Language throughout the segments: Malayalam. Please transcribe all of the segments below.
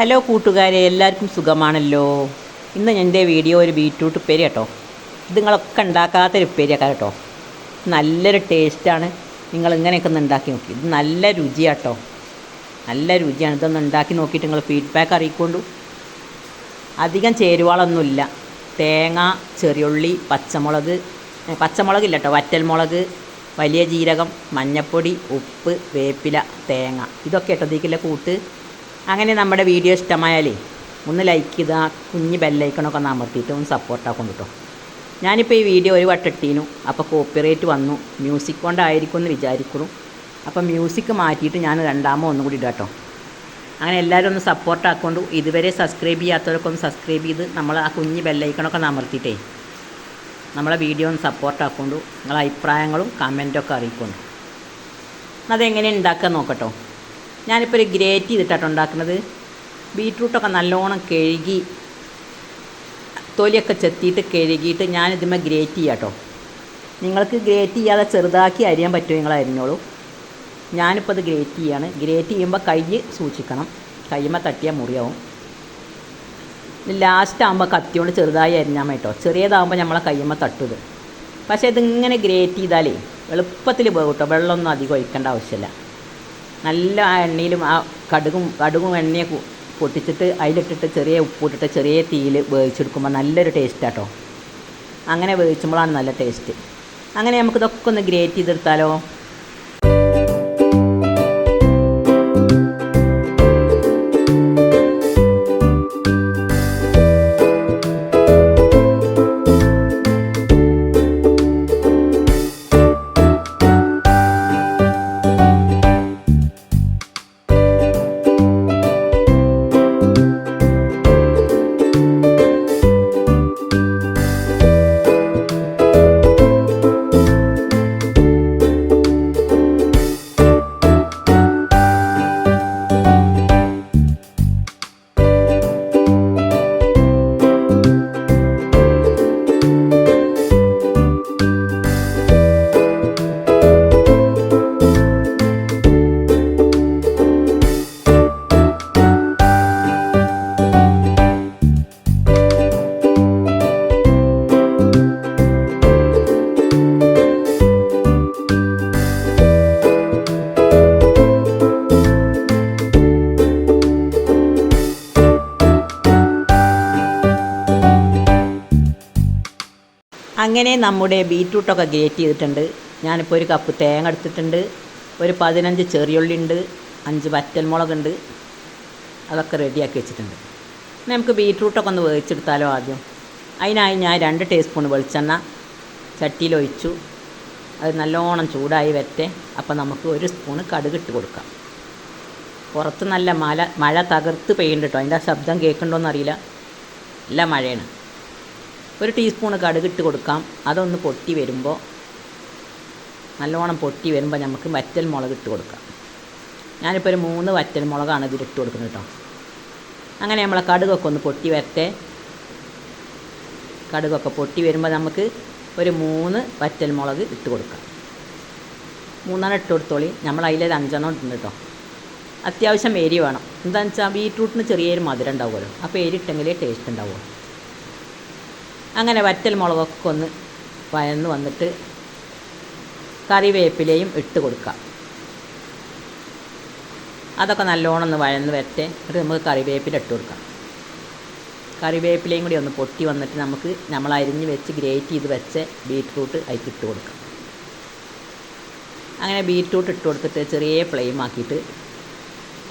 ഹലോ കൂട്ടുകാരെ, എല്ലാവർക്കും സുഖമാണല്ലോ. ഇന്ന് എൻ്റെ വീഡിയോ ഒരു ബീറ്റ്റൂട്ട് ഉപ്പേരി കേട്ടോ. ഇത് നിങ്ങളൊക്കെ ഉണ്ടാക്കാത്തൊരു ഉപ്പേരിയൊക്കെ കേട്ടോ. നല്ലൊരു ടേസ്റ്റാണ്. നിങ്ങൾ ഇങ്ങനെയൊക്കെ ഒന്ന് ഉണ്ടാക്കി നോക്കി. ഇത് നല്ല രുചിയാട്ടോ, നല്ല രുചിയാണ്. ഇതൊന്ന് ഉണ്ടാക്കി നോക്കിയിട്ട് നിങ്ങൾ ഫീഡ്ബാക്ക് അറിയിക്കൊണ്ടു. അധികം ചേരുവകളൊന്നുമില്ല. തേങ്ങ, ചെറിയുള്ളി, പച്ചമുളകില്ല കേട്ടോ, വറ്റൽമുളക്, വലിയ ജീരകം, മഞ്ഞൾപ്പൊടി, ഉപ്പ്, വേപ്പില, തേങ്ങ, ഇതൊക്കെ കേട്ടോ ഇതിലേക്കുള്ള കൂട്ട്. അങ്ങനെ നമ്മുടെ വീഡിയോ ഇഷ്ടമായാലേ ഒന്ന് ലൈക്ക് ചെയ്ത് ആ കുഞ്ഞ് ബെല്ലൈക്കണൊക്കെ ഒന്ന് അമർത്തിയിട്ട് ഒന്ന് സപ്പോർട്ടാക്കുന്നു കേട്ടോ. ഞാനിപ്പോൾ ഈ വീഡിയോ ഒരു വട്ടം ഇട്ടീനു, അപ്പോൾ കോപ്പിറൈറ്റ് വന്നു. മ്യൂസിക് കൊണ്ടായിരിക്കും എന്ന് വിചാരിക്കുന്നു. അപ്പോൾ മ്യൂസിക് മാറ്റിയിട്ട് ഞാൻ രണ്ടാമോ ഒന്നും കൂടി ഇടാം കേട്ടോ. അങ്ങനെ എല്ലാവരും ഒന്ന് സപ്പോർട്ടാക്കൊണ്ടു. ഇതുവരെ സബ്സ്ക്രൈബ് ചെയ്യാത്തവരൊക്കെ ഒന്ന് സബ്സ്ക്രൈബ് ചെയ്ത് നമ്മൾ ആ കുഞ്ഞ് ബെല്ലൈക്കണൊക്കെ ഒന്ന് അമർത്തിയിട്ടേ നമ്മളെ വീഡിയോ ഒന്ന് സപ്പോർട്ടാക്കൊണ്ടു. നിങ്ങളെ അഭിപ്രായങ്ങളും കമൻറ്റൊക്കെ അറിയിക്കൊണ്ടു. അതെങ്ങനെ ഉണ്ടാക്കാൻ നോക്കട്ടോ. ഞാനിപ്പോൾ ഒരു ഗ്രേറ്റ് ചെയ്തിട്ടാണ് ഉണ്ടാക്കുന്നത്. ബീറ്റ്റൂട്ടൊക്കെ നല്ലോണം കഴുകി തൊലിയൊക്കെ ചെത്തിയിട്ട് കഴുകിയിട്ട് ഞാനിതുമ്മേ ഗ്രേറ്റ് ചെയ്യാം കേട്ടോ. നിങ്ങൾക്ക് ഗ്രേറ്റ് ചെയ്യാതെ ചെറുതാക്കി അരിയാൻ പറ്റുമോ നിങ്ങൾ അരിഞ്ഞോളൂ. ഞാനിപ്പോൾ അത് ഗ്രേറ്റ് ചെയ്യാണ്. ഗ്രേറ്റ് ചെയ്യുമ്പോൾ കൈ സൂക്ഷിക്കണം, കയ്യുമ്പോൾ തട്ടിയാൽ മുറിയാവും. ലാസ്റ്റ് ആകുമ്പോൾ കത്തിയോണ്ട് ചെറുതായി അരിഞ്ഞാൽ മതി കേട്ടോ. ചെറിയതാകുമ്പോൾ നമ്മളെ കയ്യുമ്പോൾ തട്ടുത്. പക്ഷേ ഇതിങ്ങനെ ഗ്രേറ്റ് ചെയ്താലേ എളുപ്പത്തിൽ പോകും കേട്ടോ. വെള്ളമൊന്നും അധികം ഒഴിക്കേണ്ട ആവശ്യമില്ല. നല്ല ആ എണ്ണയിലും ആ കടുകും എണ്ണയെ പൊട്ടിച്ചിട്ട് അതിലിട്ടിട്ട് ചെറിയ ഉപ്പിട്ടിട്ട് ചെറിയ തീയിൽ വേവിച്ചെടുക്കുമ്പോൾ നല്ലൊരു ടേസ്റ്റാട്ടോ. അങ്ങനെ വേവിച്ചുമ്പോഴാണ് നല്ല ടേസ്റ്റ്. അങ്ങനെ നമുക്കിതൊക്കെ ഒന്ന് ഗ്രേറ്റ് ചെയ്തെടുത്താലോ. അങ്ങനെ നമ്മുടെ ബീറ്റ്റൂട്ടൊക്കെ ഗ്രേറ്റ് ചെയ്തിട്ടുണ്ട്. ഞാനിപ്പോൾ ഒരു കപ്പ് തേങ്ങ എടുത്തിട്ടുണ്ട്, ഒരു 15 ചെറിയുള്ളി ഉണ്ട്, 5 വറ്റൽമുളകുണ്ട്, അതൊക്കെ റെഡിയാക്കി വെച്ചിട്ടുണ്ട്. നമുക്ക് ബീറ്റ്റൂട്ടൊക്കെ ഒന്ന് വേവിച്ചെടുത്താലോ ആദ്യം. അതിനായി ഞാൻ 2 ടീസ്പൂൺ വെളിച്ചെണ്ണ ചട്ടിയിലൊഴിച്ചു. അത് നല്ലോണം ചൂടായി വരട്ടെ. അപ്പോൾ നമുക്ക് 1 സ്പൂണ് കടുകിട്ട് കൊടുക്കാം. പുറത്ത് നല്ല മഴ തകർത്ത് പെയ്യുന്നുണ്ട് കേട്ടോ. അതിൻ്റെ ശബ്ദം കേൾക്കുന്നുണ്ടോയെന്നറിയില്ല, നല്ല മഴയാണ്. 1 ടീസ്പൂണ് കടുകിട്ട് കൊടുക്കാം. അതൊന്ന് പൊട്ടി വരുമ്പോൾ, നല്ലോണം പൊട്ടി വരുമ്പോൾ നമുക്ക് വറ്റൽമുളക് ഇട്ട് കൊടുക്കാം. ഞാനിപ്പോൾ ഒരു 3 വറ്റൽമുളകാണ് ഇതിലിട്ട് കൊടുക്കുന്നത് കേട്ടോ. അങ്ങനെ നമ്മളെ കടുകൊക്കെ ഒന്ന് പൊട്ടി വരട്ടെ. കടുകൊക്കെ പൊട്ടി വരുമ്പോൾ നമുക്ക് ഒരു 3 വറ്റൽമുളക് ഇട്ട് കൊടുക്കാം. 3 ഇട്ട് കൊടുത്തോളി. നമ്മൾ അതിലൊരു 5 ഇട്ടുണ്ട് കേട്ടോ. അത്യാവശ്യം എരി വേണം. എന്താണെന്ന് വെച്ചാൽ ബീറ്റ്റൂട്ടിന് ചെറിയൊരു മധുരം ഉണ്ടാവുമല്ലോ, അപ്പോൾ എരിട്ടെങ്കിലേ ടേസ്റ്റ് ഉണ്ടാവുമല്ലോ. അങ്ങനെ വറ്റൽ മുളകൊക്കെ ഒന്ന് വഴന്ന് വന്നിട്ട് കറിവേപ്പിലയും ഇട്ട് കൊടുക്കാം. അതൊക്കെ നല്ലോണം ഒന്ന് വഴന്ന് വരട്ടെ. എന്നിട്ട് നമുക്ക് കറിവേപ്പില ഇട്ട് കൊടുക്കാം. കറിവേപ്പിലയും കൂടി ഒന്ന് പൊട്ടി വന്നിട്ട് നമുക്ക് നമ്മൾ അരിഞ്ഞ് വെച്ച് ഗ്രേറ്റ് ചെയ്ത് വെച്ച ബീറ്റ്റൂട്ട് അതിലിട്ട് കൊടുക്കാം. അങ്ങനെ ബീറ്റ്റൂട്ട് ഇട്ട് കൊടുത്തിട്ട് ചെറിയ ഫ്ലെയിം ആക്കിയിട്ട്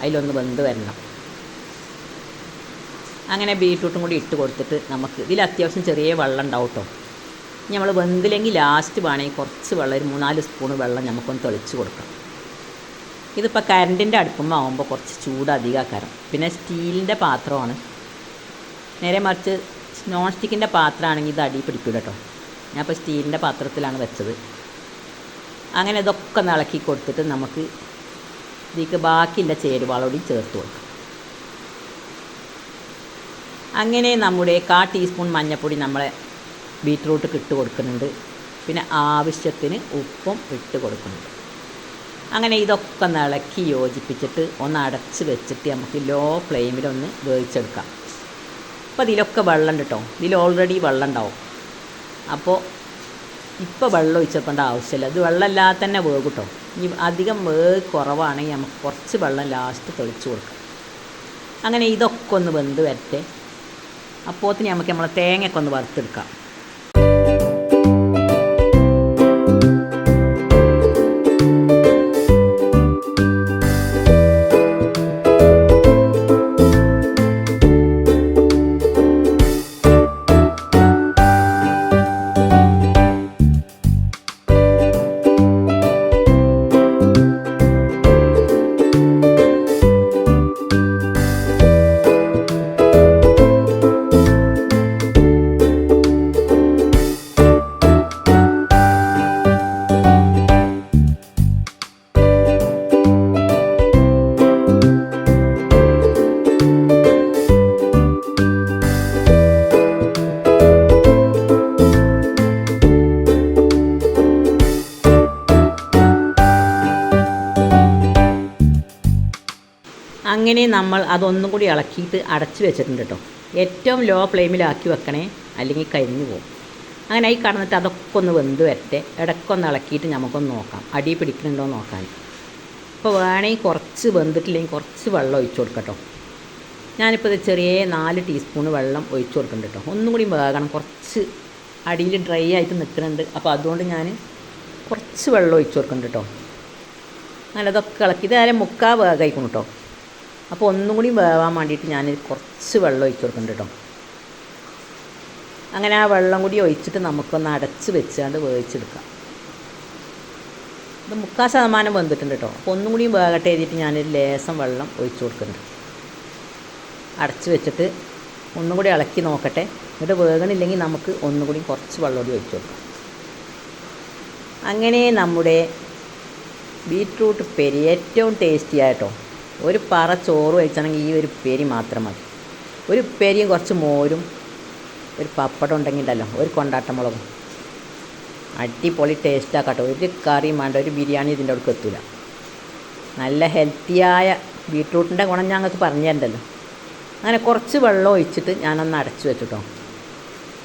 അതിലൊന്ന് വെന്ത് വരണം. അങ്ങനെ ബീറ്റ്റൂട്ടും കൂടി ഇട്ട് കൊടുത്തിട്ട് നമുക്ക് ഇതിൽ അത്യാവശ്യം ചെറിയ വെള്ളം ഉണ്ടാവും കേട്ടോ. ഇനി നമ്മൾ വെന്തില്ലെങ്കിൽ ലാസ്റ്റ് വേണമെങ്കിൽ കുറച്ച് വെള്ളം, ഒരു 3-4 സ്പൂൺ വെള്ളം നമുക്കൊന്ന് തെളിച്ച് കൊടുക്കാം. ഇതിപ്പോൾ കറണ്ടിൻ്റെ അടുപ്പുമ്പോൾ ആകുമ്പോൾ കുറച്ച് ചൂട് അധികമാക്കാരം. പിന്നെ സ്റ്റീലിൻ്റെ പാത്രമാണ്. നേരെ മറിച്ച് നോൺ സ്റ്റിക്കിൻ്റെ പാത്രമാണെങ്കിൽ ഇത് അടി പിടിക്കില്ല കേട്ടോ. ഞാൻ ഇപ്പോൾ സ്റ്റീലിൻ്റെ പാത്രത്തിലാണ് വെച്ചത്. അങ്ങനെ ഇതൊക്കെ ഒന്ന് ഇളക്കി കൊടുത്തിട്ട് നമുക്ക് ഇതിലേക്ക് ബാക്കിയുള്ള ചേരുവകളോടി ചേർത്ത് കൊടുക്കാം. അങ്ങനെ നമ്മുടെ 1/4 ടീസ്പൂൺ മഞ്ഞൾപ്പൊടി നമ്മളെ ബീറ്റ്റൂട്ട് ഇട്ട് കൊടുക്കുന്നുണ്ട്. പിന്നെ ആവശ്യത്തിന് ഉപ്പും ഇട്ട് കൊടുക്കുന്നുണ്ട്. അങ്ങനെ ഇതൊക്കെ ഒന്ന് ഇളക്കി യോജിപ്പിച്ചിട്ട് ഒന്ന് അടച്ച് വെച്ചിട്ട് നമുക്ക് ലോ ഫ്ലെയിമിലൊന്ന് വേവിച്ചെടുക്കാം. അപ്പോൾ ഇതിലൊക്കെ വെള്ളം ഉണ്ട് കേട്ടോ, ഇതിൽ ഓൾറെഡി വെള്ളം ഉണ്ടാവും. അപ്പോൾ ഇപ്പോൾ വെള്ളം ഒഴിച്ചേക്കേണ്ട ആവശ്യമില്ല, ഇത് വെള്ളമില്ലാതെ തന്നെ വേകും കേട്ടോ. ഇനി അധികം വേവ് കുറവാണെങ്കിൽ നമുക്ക് കുറച്ച് വെള്ളം ലാസ്റ്റ് തെളിച്ച് കൊടുക്കാം. അങ്ങനെ ഇതൊക്കെ ഒന്ന് വെന്ത് വരട്ടെ. അപ്പോഴത്തിന് നമുക്ക് നമ്മളെ തേങ്ങയൊക്കെ ഒന്ന് വറുത്തെടുക്കാം. അങ്ങനെ നമ്മൾ അതൊന്നും കൂടി ഇളക്കിയിട്ട് അടച്ച് വെച്ചിട്ടുണ്ട് കേട്ടോ. ഏറ്റവും ലോ ഫ്ലെയിമിലാക്കി വെക്കണേ, അല്ലെങ്കിൽ കരിഞ്ഞു പോകും. അങ്ങനെ ആയി കടന്നിട്ട് അതൊക്കെ ഒന്ന് വെന്ത് വരട്ടെ. ഇടയ്ക്കൊന്ന് ഇളക്കിയിട്ട് നമുക്കൊന്ന് നോക്കാം അടി പിടിക്കുന്നുണ്ടോ എന്ന് നോക്കാൻ. ഇപ്പോൾ വേണമെങ്കിൽ കുറച്ച് വെന്തിട്ടില്ലെങ്കിൽ കുറച്ച് വെള്ളം ഒഴിച്ച് കൊടുക്കട്ടോ. ഞാനിപ്പോൾ ഇത് ചെറിയ 4 ടീസ്പൂൺ വെള്ളം ഒഴിച്ച് കൊടുക്കുന്നുണ്ട് കേട്ടോ. ഒന്നും കൂടി വേകണം, കുറച്ച് അടിയിൽ ഡ്രൈ ആയിട്ട് നിൽക്കുന്നുണ്ട്. അപ്പോൾ അതുകൊണ്ട് ഞാൻ കുറച്ച് വെള്ളം ഒഴിച്ച് കൊടുക്കുന്നുണ്ട് കേട്ടോ. അങ്ങനെ അതൊക്കെ ഇളക്കി ഇതായാലും 3/4 വേഗമായിക്കണം കേട്ടോ. അപ്പോൾ ഒന്നും കൂടി വേവാൻ വേണ്ടിയിട്ട് ഞാൻ കുറച്ച് വെള്ളം ഒഴിച്ച് കൊടുക്കുന്നുണ്ട് കേട്ടോ. അങ്ങനെ ആ വെള്ളം കൂടി ഒഴിച്ചിട്ട് നമുക്കൊന്ന് അടച്ച് വെച്ചാണ്ട് വേവിച്ചെടുക്കാം. ഇത് 3/4% വെന്തിട്ടുണ്ട് കേട്ടോ. അപ്പോൾ ഒന്നും കൂടി വേകട്ടെ എഴുതിയിട്ട് ഞാനൊരു ലേശം വെള്ളം ഒഴിച്ച് കൊടുക്കുന്നുണ്ട്. അടച്ച് വെച്ചിട്ട് ഒന്നും കൂടി ഇളക്കി നോക്കട്ടെ. എന്നിട്ട് വേകണില്ലെങ്കിൽ നമുക്ക് ഒന്നും കൂടി കുറച്ച് വെള്ളം കൂടി ഒഴിച്ച് കൊടുക്കാം. അങ്ങനെ നമ്മുടെ ബീറ്റ്റൂട്ട് ഉപ്പേരി ഏറ്റവും ടേസ്റ്റിയായിട്ടോ. ഒരു പറ ചോറ് കഴിച്ചാണെങ്കിൽ ഈ ഒരു ഉപ്പേരി മാത്രം മതി. ഒരു ഉപ്പേരിയും കുറച്ച് മോരും ഒരു പപ്പടം ഉണ്ടെങ്കിൽ ഉണ്ടല്ലോ, ഒരു കൊണ്ടാട്ടമുളകും, അടിപൊളി ടേസ്റ്റാക്കട്ടോ. ഒരു കറിയും വേണ്ട, ഒരു ബിരിയാണി ഇതിൻ്റെ അടുക്ക് എത്തൂല. നല്ല ഹെൽത്തിയായ ബീറ്റ്റൂട്ടിൻ്റെ ഗുണം ഞങ്ങൾക്ക് പറഞ്ഞു തരണ്ടല്ലോ. അങ്ങനെ കുറച്ച് വെള്ളം ഒഴിച്ചിട്ട് ഞാനൊന്ന് അടച്ചു വെച്ചിട്ടോ.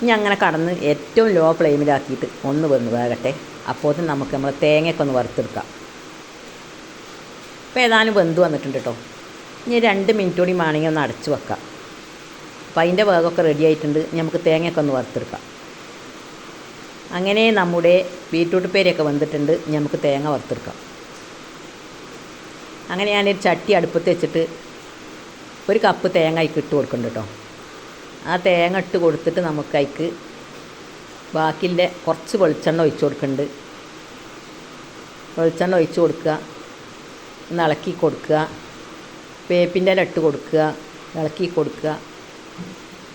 ഇനി അങ്ങനെ കടന്ന് ഏറ്റവും ലോ ഫ്ലെയിമിലാക്കിയിട്ട് ഒന്ന് വേകട്ടെ. അപ്പോൾ നമുക്ക് നമ്മൾ തേങ്ങയൊക്കെ ഒന്ന് വറുത്തെടുക്കാം. ഇപ്പോൾ ഏതാനും വെന്ത് വന്നിട്ടുണ്ട് കേട്ടോ. ഇനി 2 മിനിറ്റ് കൂടി വേണമെങ്കിൽ ഒന്ന് അടച്ച് വെക്കാം. അപ്പോൾ അതിൻ്റെ വേഗമൊക്കെ റെഡി ആയിട്ടുണ്ട്. നമുക്ക് തേങ്ങയൊക്കെ ഒന്ന് വറുത്തെടുക്കാം. അങ്ങനെ നമ്മുടെ ബീറ്റ്റൂട്ട് ഉപ്പേരിയൊക്കെ വെന്തിട്ടുണ്ട്. നമുക്ക് തേങ്ങ വറുത്തെടുക്കാം. അങ്ങനെ ഞാനൊരു ചട്ടി അടുപ്പത്ത് വെച്ചിട്ട് 1 കപ്പ് തേങ്ങ അതിക്ക് ഇട്ട് കൊടുക്കുന്നുണ്ട് കേട്ടോ. ആ തേങ്ങ ഇട്ട് കൊടുത്തിട്ട് നമുക്ക് അതിക്ക് ബാക്കിയുള്ള കുറച്ച് വെളിച്ചെണ്ണ ഒഴിച്ച് കൊടുക്കുന്നുണ്ട്. വെളിച്ചെണ്ണ ഒഴിച്ച് കൊടുക്കുക, ഒന്ന് ഇളക്കി കൊടുക്കുക. വേപ്പിൻ്റെ ഇല ഇട്ട് കൊടുക്കുക, ഇളക്കി കൊടുക്കുക.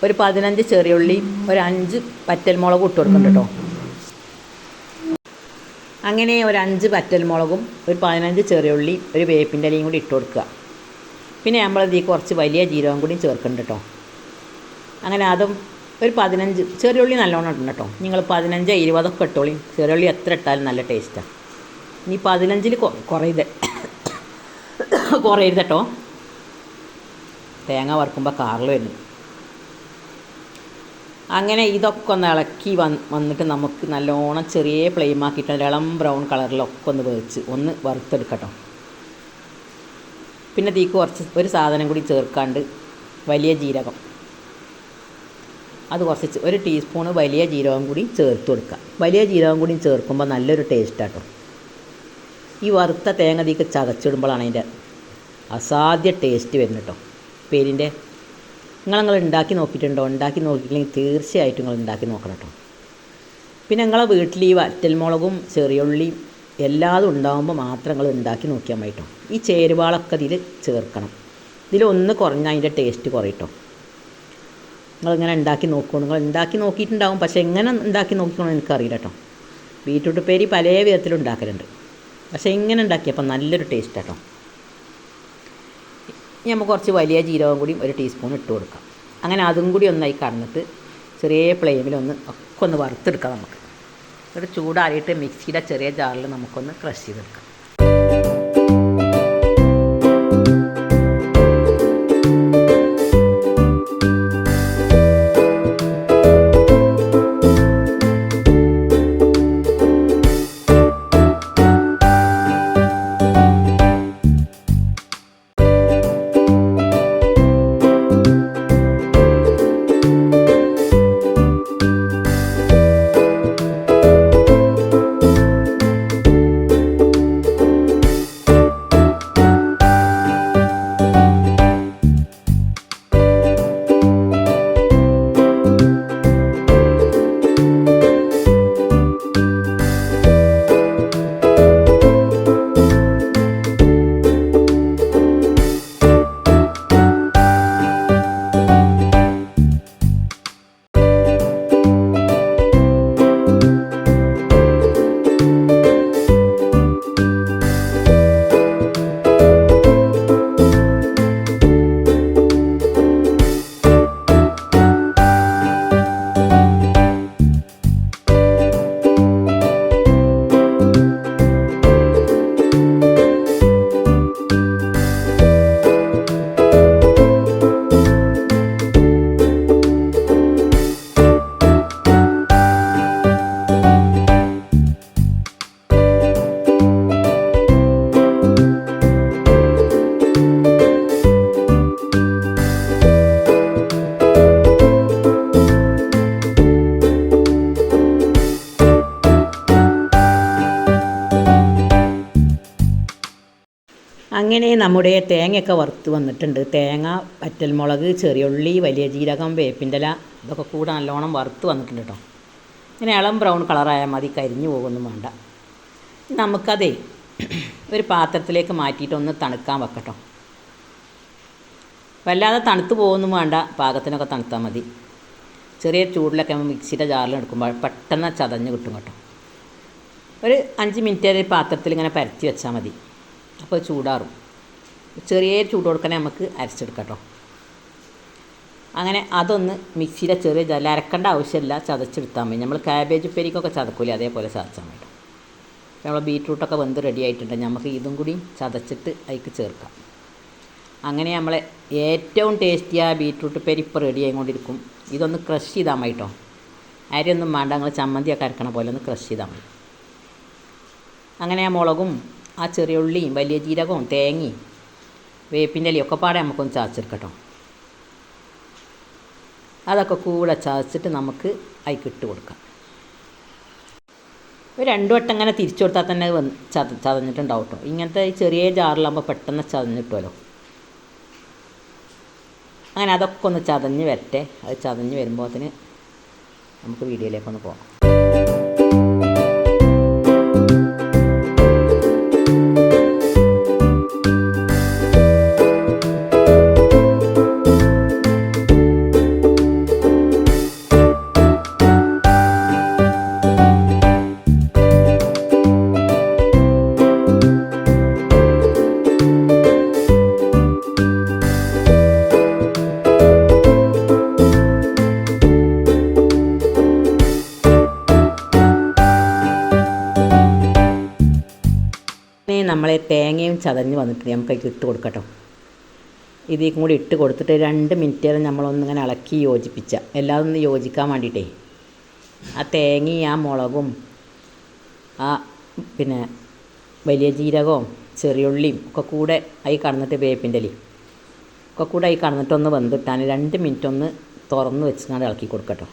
ഒരു 15 ചെറിയുള്ളി, ഒരു 5 പറ്റൽമുളകും ഇട്ട് കൊടുക്കുന്നുണ്ട് കേട്ടോ. അങ്ങനെ ഒരു 5 പറ്റൽമുളകും, ഒരു 15 ചെറിയുള്ളി, ഒരു വേപ്പിൻ്റെ ഇലയും കൂടി ഇട്ട് കൊടുക്കുക. പിന്നെ നമ്മളിതിൽ കുറച്ച് വലിയ ജീരകം കൂടി ചേർക്കുന്നുണ്ട് കേട്ടോ. അങ്ങനെ അതും ഒരു 15 ചെറിയുള്ളി നല്ലോണം ഇടണം കേട്ടോ. നിങ്ങൾ 15, 20 ഇട്ടോളി. ചെറിയുള്ളി എത്ര ഇട്ടാലും നല്ല ടേസ്റ്റാണ്. ഇനി 15-ൽ കുറയരുത് കേട്ടോ. തേങ്ങ വറുക്കുമ്പോൾ കാറിൽ വരുന്നു. അങ്ങനെ ഇതൊക്കെ ഒന്ന് ഇളക്കി വന്നിട്ട് നമുക്ക് നല്ലോണം ചെറിയ ഫ്ലെയിമാക്കിയിട്ട് ഇളം ബ്രൗൺ കളറിലൊക്കെ ഒന്ന് വേവിച്ച് ഒന്ന് വറുത്തെടുക്കട്ടോ. പിന്നെ തീക്ക് കുറച്ച് ഒരു സാധനം കൂടി ചേർക്കാണ്ട്, വലിയ ജീരകം, അത് കുറച്ച് 1 ടീസ്പൂണ് വലിയ ജീരകം കൂടി ചേർത്ത് കൊടുക്കുക. വലിയ ജീരകം കൂടി ചേർക്കുമ്പോൾ നല്ലൊരു ടേസ്റ്റാട്ടോ. ഈ വറുത്ത തേങ്ങ തീക്ക് ചതച്ചിടുമ്പോഴാണ് അതിൻ്റെ അസാധ്യ ടേസ്റ്റ് വരുന്നത് കേട്ടോ പേരിൻ്റെ. നിങ്ങൾ ഉണ്ടാക്കി നോക്കിയിട്ടുണ്ടോ? ഉണ്ടാക്കി നോക്കിയില്ലെങ്കിൽ തീർച്ചയായിട്ടും നിങ്ങൾ ഉണ്ടാക്കി നോക്കണം കേട്ടോ. പിന്നെ നിങ്ങളെ വീട്ടിൽ ഈ വറ്റൽമുളകും ചെറിയുള്ളിയും എല്ലാതും ഉണ്ടാകുമ്പോൾ മാത്രം നിങ്ങൾ ഉണ്ടാക്കി നോക്കിയാൽ മതി കേട്ടോ. ഈ ചേരുവകളൊക്കെ ഇതിൽ ചേർക്കണം. ഇതിലൊന്ന് കുറഞ്ഞാൽ അതിൻ്റെ ടേസ്റ്റ് കുറയട്ടോ. നിങ്ങളിങ്ങനെ ഉണ്ടാക്കി നോക്കൂ. നിങ്ങൾ ഉണ്ടാക്കി നോക്കിയിട്ടുണ്ടാകും, പക്ഷേ എങ്ങനെ ഉണ്ടാക്കി നോക്കിക്കണമെന്ന് എനിക്കറിയില്ല കേട്ടോ. ബീറ്റ്റൂട്ട് ഉപ്പേരി പല വിധത്തിലും ഉണ്ടാക്കലുണ്ട്, പക്ഷേ ഇങ്ങനെ ഉണ്ടാക്കിയപ്പോൾ നല്ലൊരു ടേസ്റ്റ് കേട്ടോ. ഇനി നമുക്ക് കുറച്ച് വലിയ ജീരകം കൂടി 1 ടീസ്പൂൺ ഇട്ട് കൊടുക്കാം. അങ്ങനെ അതും കൂടി ഒന്നായി കടന്നിട്ട് ചെറിയ ഫ്ലെയിമിലൊന്ന് ഒക്കെ ഒന്ന് വറുത്തെടുക്കാം നമുക്ക്. ഒരു ചൂടാറിയിട്ട് മിക്സിയുടെ ചെറിയ ജാറിൽ നമുക്കൊന്ന് ക്രഷ് ചെയ്തെടുക്കാം. അങ്ങനെ നമ്മുടെ തേങ്ങയൊക്കെ വറുത്ത് വന്നിട്ടുണ്ട്. തേങ്ങ, വറ്റൽമുളക്, ചെറിയുള്ളി, വലിയ ജീരകം, വേപ്പിൻ്റെ ഇല ഇതൊക്കെ കൂടെ നല്ലോണം വറുത്ത് വന്നിട്ടുണ്ട് കേട്ടോ. ഇങ്ങനെ ഇളം ബ്രൗൺ കളറായാൽ മതി, കരിഞ്ഞു പോകുമൊന്നും വേണ്ട. നമുക്കതേ ഒരു പാത്രത്തിലേക്ക് മാറ്റിയിട്ട് ഒന്ന് തണുക്കാൻ വെക്കട്ടോ. വല്ലാതെ തണുത്ത് പോകുമൊന്നും വേണ്ട, പാകത്തിനൊക്കെ തണുത്താൽ മതി. ചെറിയ ചൂടിലൊക്കെ മിക്സിയുടെ ജാറിൽ എടുക്കുമ്പോൾ പെട്ടെന്ന് ചതഞ്ഞ് കിട്ടും കേട്ടോ. ഒരു 5 മിനിറ്റ് വരെ പാത്രത്തിൽ ഇങ്ങനെ പരത്തി വെച്ചാൽ മതി, അപ്പോൾ ചൂടാറും. ചെറിയ ചൂട് കൊടുക്കണേ നമുക്ക് അരച്ചെടുക്കാം കേട്ടോ. അങ്ങനെ അതൊന്ന് മിക്സിയിലെ ചെറിയ ജാറിൽ അരക്കേണ്ട ആവശ്യമില്ല, ചതച്ചെടുത്താൽ മതി. നമ്മൾ കാബേജ് ഉപ്പേരിക്കൊക്കെ ചതക്കൂലേ, അതേപോലെ ചതച്ചാൽ മതി. നമ്മൾ ബീറ്റ്റൂട്ടൊക്കെ വെന്ത് റെഡി ആയിട്ടുണ്ട്. നമുക്ക് ഇതും കൂടി ചതച്ചിട്ട് അതിലേക്ക് ചേർക്കാം. അങ്ങനെ നമ്മളെ ഏറ്റവും ടേസ്റ്റിയായ ബീറ്റ്റൂട്ട് ഉപ്പേരി ഇപ്പോൾ റെഡി ആയിക്കൊണ്ടിരിക്കും. ഇതൊന്ന് ക്രഷ് ചെയ്താൽ മതി കേട്ടോ. അരിയൊന്നും വേണ്ട, നിങ്ങൾ ചമ്മന്തിയൊക്കെ അരക്കണ പോലെ ഒന്ന് ക്രഷ് ചെയ്താൽ മതി. അങ്ങനെ ആ മുളകും ആ ചെറിയ ഉള്ളിയും വലിയ ജീരകവും തേങ്ങയും വേപ്പിൻ്റെ ഇലയും ഒക്കെ പാടെ നമുക്കൊന്ന് ചതച്ചെടുക്കട്ടോ. അതൊക്കെ കൂടെ ചതച്ചിട്ട് നമുക്ക് അതിലേക്ക് ഇട്ട് കൊടുക്കാം. ഒരു 2 വട്ടം ഇങ്ങനെ തിരിച്ചു കൊടുത്താൽ തന്നെ ചതഞ്ഞിട്ടുണ്ടാവും കേട്ടോ. ഇങ്ങനത്തെ ഈ ചെറിയ ജാറിലാകുമ്പോൾ പെട്ടെന്ന് ചതഞ്ഞിട്ടുമല്ലോ. അങ്ങനെ അതൊക്കെ ഒന്ന് ചതഞ്ഞ് വരട്ടെ. അത് ചതഞ്ഞ് വരുമ്പോഴത്തിന് നമുക്ക് വീഡിയോയിലേക്കൊന്ന് പോകാം. നമ്മളെ തേങ്ങയും ചതഞ്ഞ് വന്നിട്ട് നമുക്ക് അതിൽ ഇട്ട് കൊടുക്കട്ടോ. ഇതിൽ കൂടി ഇട്ട് കൊടുത്തിട്ട് 2 മിനിറ്റ് നേരം നമ്മളൊന്നിങ്ങനെ ഇളക്കി യോജിപ്പിച്ച എല്ലാതും ഒന്ന് യോജിക്കാൻ വേണ്ടിയിട്ടേ. ആ തേങ്ങയും ആ മുളകും ആ പിന്നെ വലിയ ജീരകവും ചെറിയുള്ളിയും ഒക്കെ കൂടെ അതിൽ കടന്നിട്ട് വേപ്പിൻ്റെ ഇലയും ഒക്കെ കൂടെ അതിൽ കടന്നിട്ടൊന്ന് വെന്തിട്ടാൽ 2 മിനിറ്റ് ഒന്ന് തുറന്ന് വെച്ചിങ്ങാണ്ട് ഇളക്കി കൊടുക്കട്ടോ.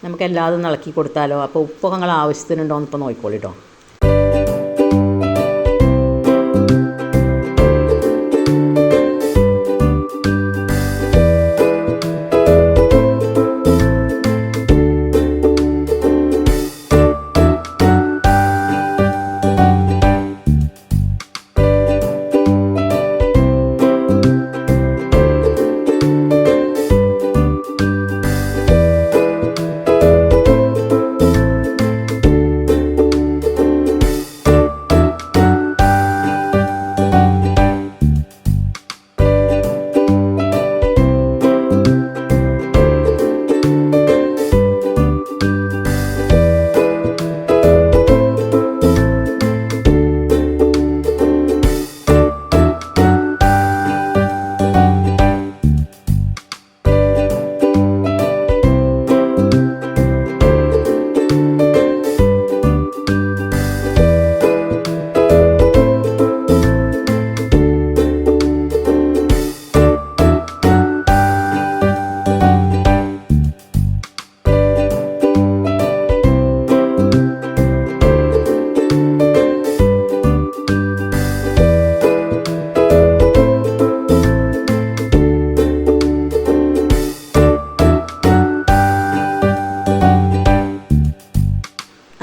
നമുക്ക് എല്ലാതും ഇളക്കി കൊടുത്താലോ. അപ്പോൾ ഉപ്പൊക്കെ നിങ്ങൾ ആവശ്യത്തിനുണ്ടോ എന്ന് ഇപ്പോൾ നോക്കിക്കോളൂ കേട്ടോ.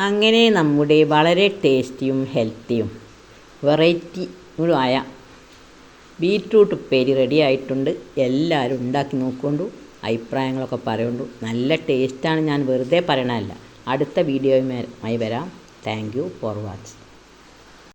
അങ്ങനെ നമ്മുടെ വളരെ ടേസ്റ്റിയും ഹെൽത്തിയും വെറൈറ്റിയുമായ ബീറ്റ്റൂട്ട് ഉപ്പേരി റെഡി ആയിട്ടുണ്ട്. എല്ലാവരും ഉണ്ടാക്കി നോക്കൊണ്ടു, അഭിപ്രായങ്ങളൊക്കെ പറയുകൊണ്ടു. നല്ല ടേസ്റ്റാണ്, ഞാൻ വെറുതെ പറയണതല്ല. അടുത്ത വീഡിയോയുമായി വരാം. Thank you for watching.